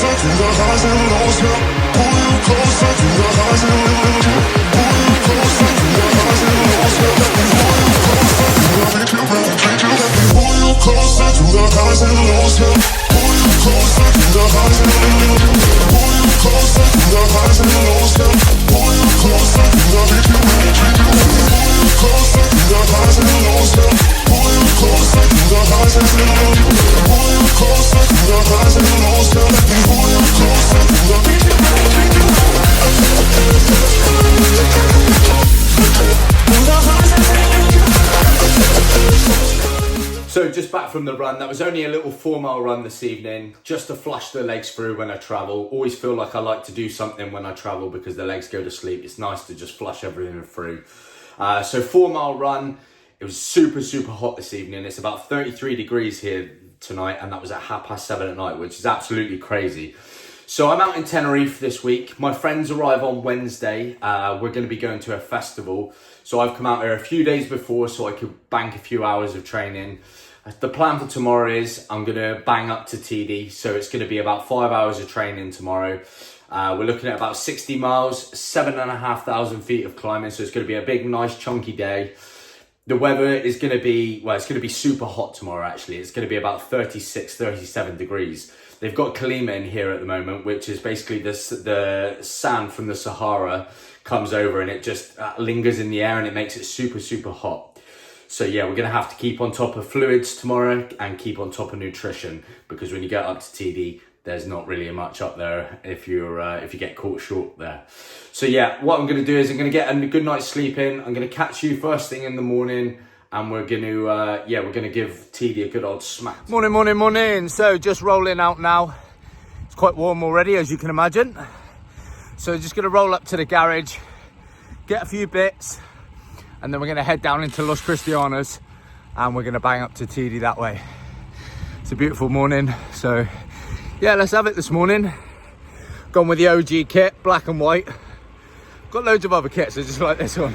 closer to the highs and lows, yeah. Pull you closer to the highs and lows, yeah. Pull you closer to the highs and lows, yeah. Let me pull you closer to the make you better, make you. Let me pull you closer to the highs and lows, yeah. Pull you closer to the highs and lows, yeah. Pull you closer to the highs and lows, yeah. Pull you closer to the make you better, make you. Let me pull you closer to the highs and lows, yeah. Pull you closer to the highs and lows, yeah. Pull you closer to the highs and lows, yeah. Let me pull you closer to the make you better, make you. So just back from the run, that was only a little 4-mile run this evening, just to flush the legs through when I travel. Always feel like I like to do something when I travel because the legs go to sleep. It's nice to just flush everything through. So 4-mile run, it was super, super hot this evening. It's about 33 degrees here tonight, and that was at 7:30 at night, which is absolutely crazy. So I'm out in Tenerife this week. My friends arrive on Wednesday. We're going to be going to a festival. So I've come out here a few days before so I could bank a few hours of training. The plan for tomorrow is I'm going to bang up to Teide. So it's going to be about 5 hours of training tomorrow. We're looking at about 60 miles, 7,500 feet of climbing. So it's going to be a big, nice, chunky day. The weather is going to be, well, it's going to be super hot tomorrow, actually. It's going to be about 36, 37 degrees. They've got Klima in here at the moment, which is basically the sand from the Sahara comes over and it just lingers in the air and it makes it super, super hot. So yeah, we're going to have to keep on top of fluids tomorrow and keep on top of nutrition, because when you get up to Teide, there's not really much up there if you get caught short there. So yeah, what I'm going to do is I'm going to get a good night's sleep in. I'm going to catch you first thing in the morning, and we're going to we're going to give Teide a good old smack. Morning. So just rolling out now. It's quite warm already, as you can imagine. So just going to roll up to the garage, get a few bits, and then we're going to head down into Los Cristianos, and we're going to bang up to Teide that way. It's a beautiful morning, so yeah, let's have it this morning. Gone with the OG kit, black and white. Got loads of other kits, I just like this one.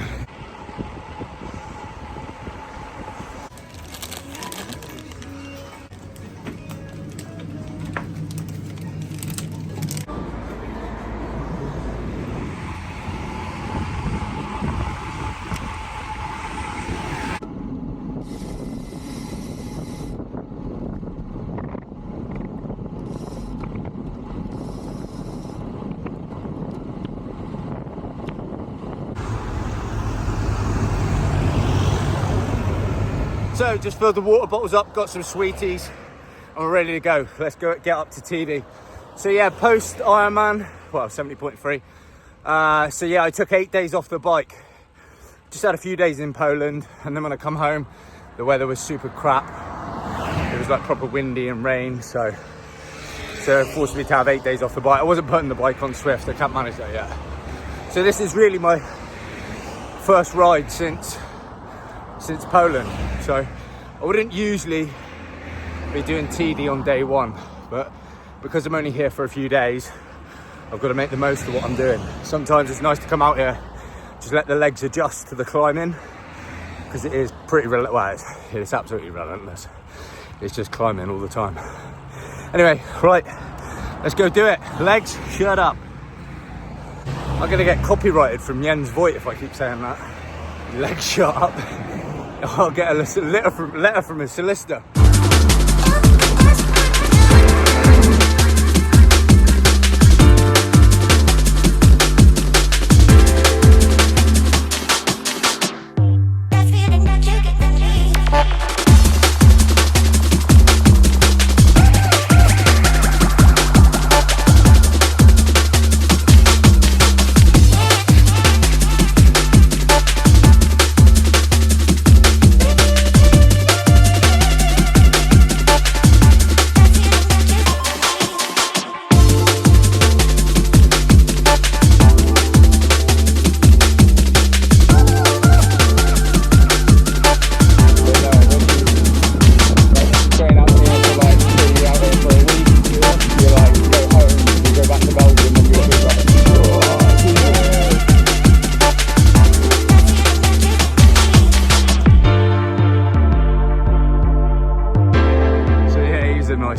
So just filled the water bottles up, got some sweeties, and we're ready to go. Let's go get up to Teide. So yeah, post Ironman, well, 70.3. So yeah, I took 8 days off the bike. Just had a few days in Poland, and then when I come home, the weather was super crap. It was like proper windy and rain, so it forced me to have 8 days off the bike. I wasn't putting the bike on Swift, I can't manage that yet. So this is really my first ride since Poland. So I wouldn't usually be doing Teide on day one, but because I'm only here for a few days, I've got to make the most of what I'm doing. Sometimes it's nice to come out here, just let the legs adjust to the climbing, because it is pretty relentless. Well, it's absolutely relentless. It's just climbing all the time. Anyway, right, let's go do it. Legs, shut up. I'm gonna get copyrighted from Jens Voigt if I keep saying that. Legs shut up. I'll get a letter from his solicitor.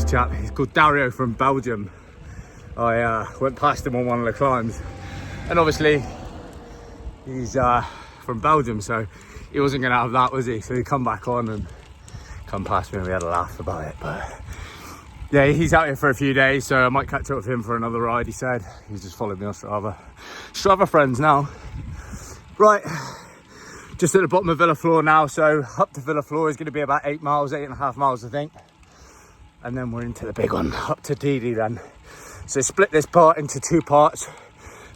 Chap, he's called Dario from Belgium. I went past him on one of the climbs, and obviously he's from Belgium, so he wasn't going to have that, was he? So he come back on and come past me and we had a laugh about it. But yeah, he's out here for a few days, so I might catch up with him for another ride, he said. He's just followed me on Strava friends now. Right, just at the bottom of Villaflor now, so up to Villaflor is going to be about 8 miles, 8.5 miles I think. And then we're into the big one, up to Teide then. So split this part into 2 parts.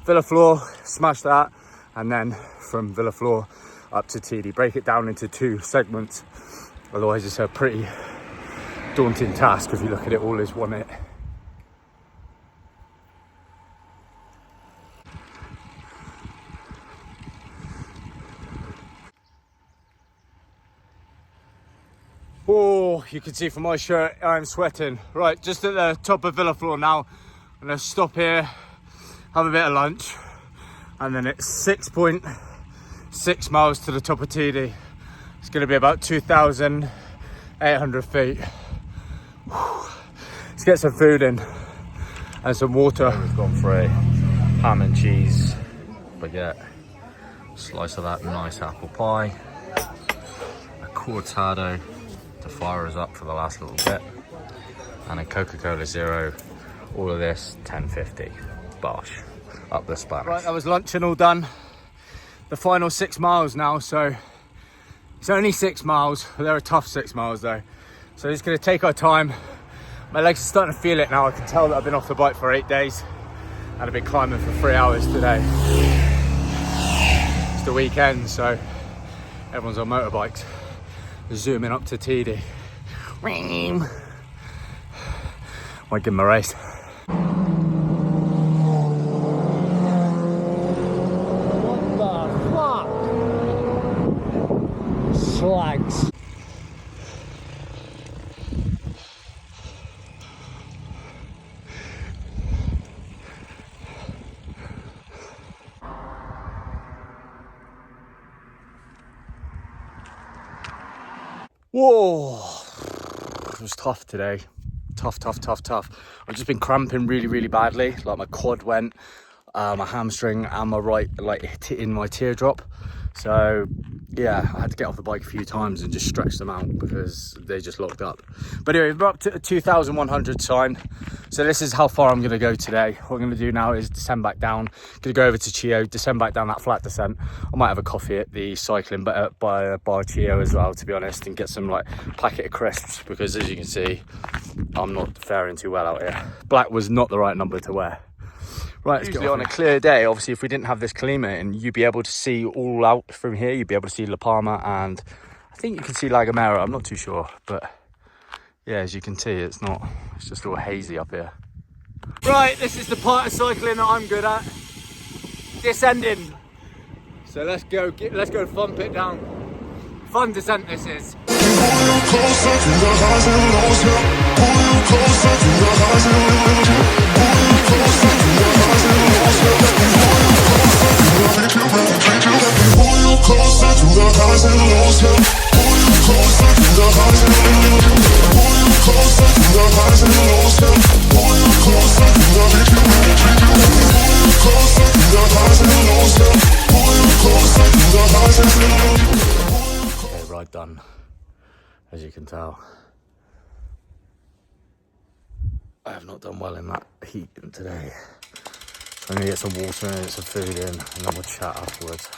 Villaflor, smash that, and then from Villaflor up to Teide. Break it down into 2 segments. Otherwise it's a pretty daunting task if you look at it all as one hit. Oh, you can see from my shirt, I'm sweating. Right, just at the top of Villaflor now. I'm gonna stop here, have a bit of lunch, and then it's 6.6 miles to the top of Teide. It's gonna be about 2,800 feet. Let's get some food in and some water. We've gone for a ham and cheese baguette, slice of that nice apple pie, a cortado to fire us up for the last little bit, and a Coca-Cola Zero. All of this 10.50. Bosh, up the Spanish. Right, that was lunch and all done. The final 6 miles now, so it's only 6 miles. They're a tough 6 miles though. So it's gonna take our time. My legs are starting to feel it now. I can tell that I've been off the bike for 8 days and I've been climbing for 3 hours today. It's the weekend, so everyone's on motorbikes. Zooming up to Teide. Might give him a race. What the fuck? Slags. Whoa, it was tough today. Tough. I've just been cramping really badly. Like my quad went, my hamstring and my right, like hitting my teardrop. So yeah, I had to get off the bike a few times and just stretch them out because they just locked up. But anyway, we're up to 2,100 time. So this is how far I'm gonna go today. What I'm gonna do now is descend back down. Gonna go over to Chio, descend back down that flat descent. I might have a coffee at the cycling by Chio as well, to be honest, and get some like packet of crisps because as you can see, I'm not faring too well out here. Black was not the right number to wear. Right, usually on a clear day, obviously if we didn't have this Kalima in, you'd be able to see all out from here. You'd be able to see La Palma and I think you can see La Gomera, I'm not too sure. But yeah, as you can see, it's just all hazy up here. Right, this is the part of cycling that I'm good at. Descending. So let's go thump it down. Fun descent this is. Okay, ride done, as you can tell. I have not done well in that heat today. I'm gonna get some water in, some food in, and then we'll chat afterwards.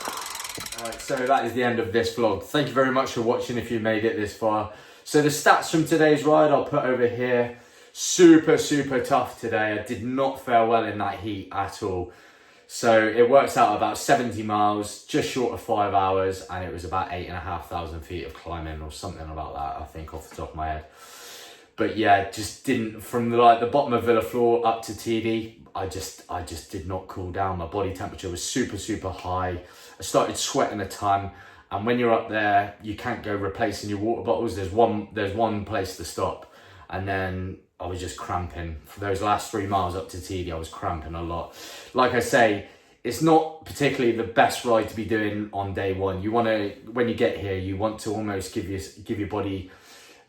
Alright, so that is the end of this vlog. Thank you very much for watching if you made it this far. So the stats from today's ride I'll put over here. Super tough today. I did not fare well in that heat at all. So it works out about 70 miles, just short of 5 hours, and it was about 8,500 feet of climbing or something about that, I think, off the top of my head. But yeah, just didn't, from the bottom of Villaflor up to Teide, I just did not cool down. My body temperature was super high. I started sweating a ton, and when you're up there, you can't go replacing your water bottles. There's one place to stop, and then I was just cramping. For those last 3 miles up to Teide, I was cramping a lot. Like I say, it's not particularly the best ride to be doing on day one. You want to, when you get here, you want to almost give your body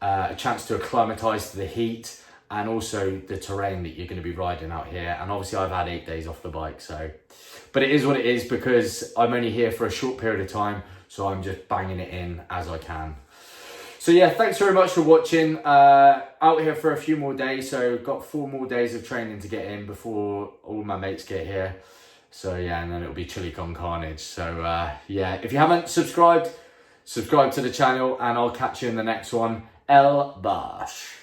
a chance to acclimatise to the heat and also the terrain that you're going to be riding out here. And obviously I've had 8 days off the bike, so, but it is what it is because I'm only here for a short period of time, so I'm just banging it in as I can. So yeah, thanks very much for watching. Out here for a few more days, so got 4 more days of training to get in before all my mates get here. So yeah, and then it'll be chili con carnage. So yeah, if you haven't subscribed to the channel, and I'll catch you in the next one. El Bash.